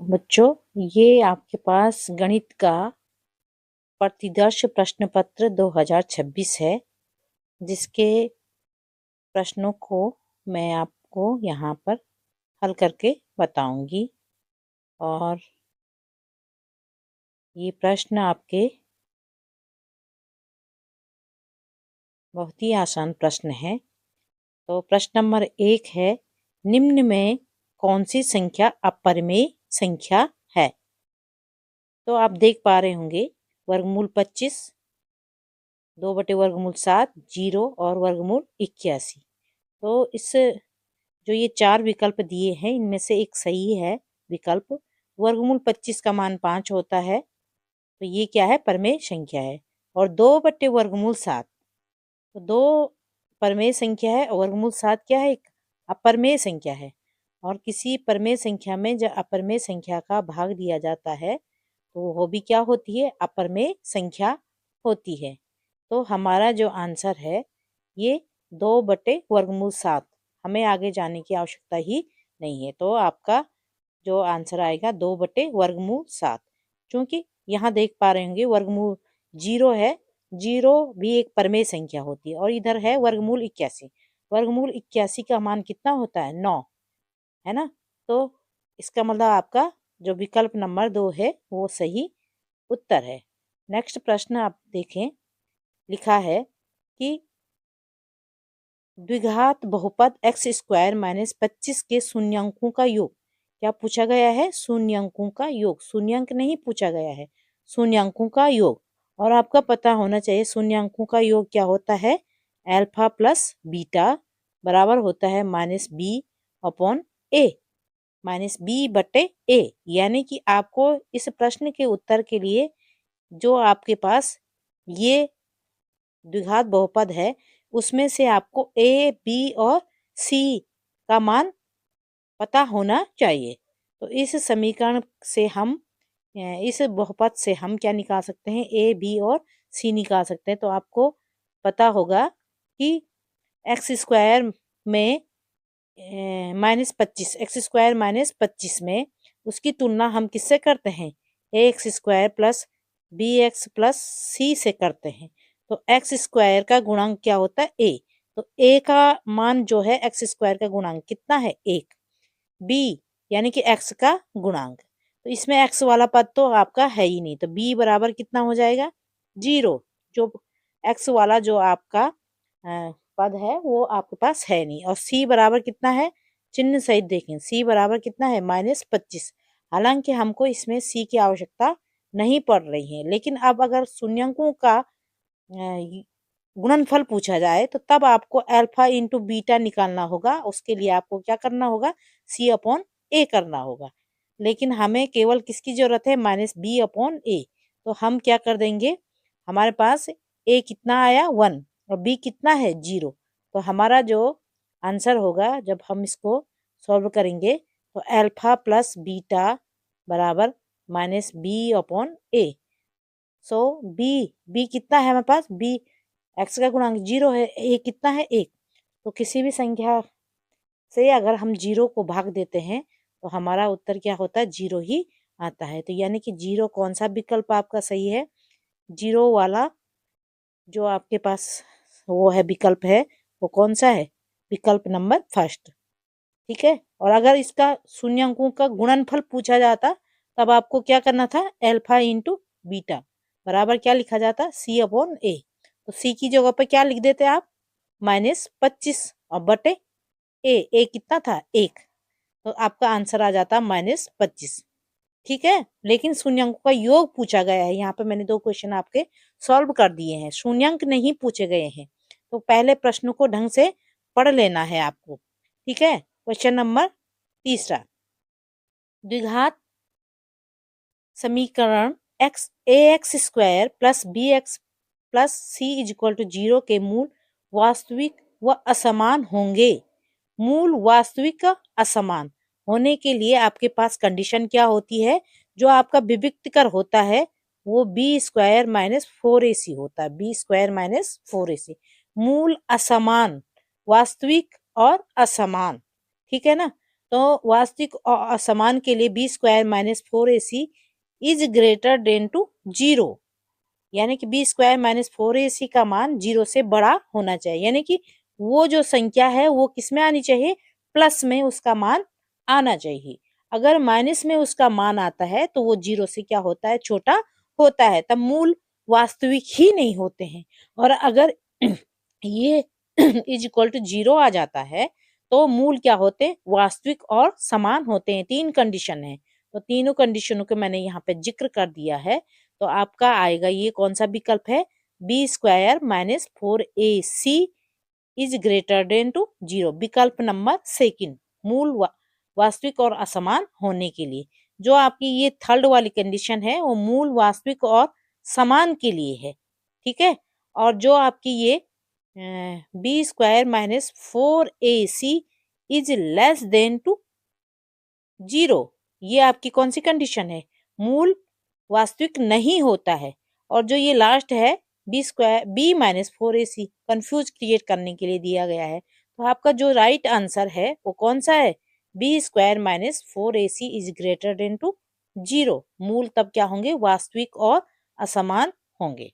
बच्चों, ये आपके पास गणित का प्रतिदर्श प्रश्न पत्र 2026 है, जिसके प्रश्नों को मैं आपको यहाँ पर हल करके बताऊंगी। और ये प्रश्न आपके बहुत ही आसान प्रश्न है। तो प्रश्न नंबर 1 है, निम्न में कौन सी संख्या अपरिमेय संख्या है? तो आप देख पा रहे होंगे, वर्गमूल 25, 2/वर्गमूल 7, 0 और वर्गमूल 81। तो इस जो ये 4 विकल्प दिए हैं, इनमें से एक सही है विकल्प। वर्गमूल 25 का मान 5 होता है, तो ये क्या है? परमेय संख्या है। और 2/वर्गमूल 7, तो 2 परमेय संख्या है और वर्गमूल 7 क्या है? एक अपरमेय संख्या है। और किसी परमेय संख्या में जब अपरमेय संख्या का भाग दिया जाता है, तो वो भी क्या होती है? अपरमेय संख्या होती है। तो हमारा जो आंसर है ये 2/वर्गमूल 7। हमें आगे जाने की आवश्यकता ही नहीं है। तो आपका जो आंसर आएगा 2/वर्गमूल 7। क्योंकि यहाँ देख पा रहे होंगे वर्गमूल 0 है, 0 भी एक परमेय संख्या होती है। और इधर है वर्गमूल 81। वर्गमूल 81 का मान कितना होता है? 9, है ना? तो इसका मतलब आपका जो विकल्प नंबर 2 है वो सही उत्तर है। नेक्स्ट प्रश्न आप देखें, लिखा है कि द्विघात बहुपद x² - 25 के शून्यंकों का योग। क्या पूछा गया है? शून्यंकों का योग। शून्यंक नहीं पूछा गया है, शून्यंकों का योग। और आपका पता होना चाहिए शून्यंकों का योग क्या होता है? अल्फा प्लस बीटा बराबर होता है -b/a, -b/a। यानी कि आपको इस प्रश्न के उत्तर के लिए जो आपके पास ये द्विघात बहुपद है, उसमें से आपको ए, बी और सी का मान पता होना चाहिए। तो इस समीकरण से हम इस बहुपद से हम क्या निकाल सकते हैं? ए, बी और सी निकाल सकते हैं। तो आपको पता होगा कि x² में -25, x² - 25 में उसकी तुलना हम किससे करते हैं? ax² plus bx plus c से करते हैं। तो x² का गुणांक क्या होता है? a। तो a का मान जो है x² का गुणांक कितना है? 1। b यानी कि x का गुणांक, तो इसमें x वाला पद तो आपका है ही नहीं, तो b बराबर कितना हो जाएगा? 0। जो x वाला जो आपका पद है वो आपके पास है नहीं। और c बराबर कितना है? चिन्ह सहित देखें, c बराबर कितना है? -25। हालांकि हमको इसमें c की आवश्यकता नहीं पड़ रही है, लेकिन अब अगर शून्यंकों का गुणनफल पूछा जाए तो तब आपको अल्फा इंटू बीटा निकालना होगा। उसके लिए आपको क्या करना होगा? c/a करना होगा। लेकिन हमें केवल किसकी जरूरत है? -b/a। तो हम क्या कर देंगे, हमारे पास a कितना आया? 1 और b कितना है? 0। तो हमारा जो आंसर होगा जब हम इसको सॉल्व करेंगे, तो अल्फा प्लस बीटा बराबर -b/a। सो b कितना है हमारे पास? b x का गुणांक 0 है, a कितना है? 1। तो किसी भी संख्या से अगर हम 0 को भाग देते हैं तो हमारा उत्तर क्या होता है? 0 ही आता है। तो यानी कि 0 कौन सा विकल्प आपका सही है? 0 वाला जो आपके पास वो है विकल्प है, वो कौन सा है? विकल्प नंबर फर्स्ट। ठीक है। और अगर इसका शून्यंकों का गुणनफल पूछा जाता, तब आपको क्या करना था? अल्फा इंटू बीटा बराबर क्या लिखा जाता? c/a। तो c की जगह पर क्या लिख देते आप? -25 और बटे a कितना था? 1। तो आपका आंसर आ जाता -25। ठीक है। लेकिन शून्यंकों का योग पूछा गया है। यहाँ पे मैंने 2 क्वेश्चन आपके सॉल्व कर दिए हैं, शून्यंक नहीं पूछे गए हैं। तो पहले प्रश्न को ढंग से पढ़ लेना है आपको। ठीक है। क्वेश्चन नंबर 3, द्विघात समीकरण ax² plus bx plus c 0 के मूल वास्तविक व असमान होंगे। मूल वास्तविक असमान होने के लिए आपके पास कंडीशन क्या होती है? जो आपका विविक्तकर होता है वो b² - 4ac होता है, b² - 4ac। मूल असमान, वास्तविक और असमान, ठीक है ना? तो वास्तविक और असमान के लिए B square minus 4ac is greater than to 0, यानी कि बी स्क्वायर माइनस 4ac का मान 0 से बड़ा होना चाहिए, यानी कि वो जो संख्या है वो किस में आनी चाहिए, प्लस में उसका मान आना चाहिए। अगर माइनस में उसका मान आता है तो वो 0 से क्या होता है, छोटा होता है, तब मूल वास्तविक ही नहीं होते हैं। और अगर ये इज इक्वल टू 0 आ जाता है तो मूल क्या होते हैं, वास्तविक और समान होते हैं। 3 कंडीशन है, तो तीनों कंडीशनों के मैंने यहाँ पे जिक्र कर दिया है। तो आपका आएगा ये कौन सा विकल्प है, B square minus 4ac is greater than to 0, विकल्प नंबर सेकंड, मूल वास्तविक और असमान होने के लिए। जो आपकी ये थर्ड वाली कंडीशन है वो मूल वास्तविक और समान के लिए है, ठीक है। और जो आपकी ये B square minus 4ac is less than to 0, ये आपकी कौन सी कंडीशन है, मूल वास्तविक नहीं होता है। और जो ये लास्ट है B square B minus 4ac confuse create करने के लिए दिया गया है। तो आपका जो राइट आंसर है वो कौन सा है, B square minus 4ac is greater than to 0, मूल तब क्या होंगे, वास्तविक और असमान होंगे।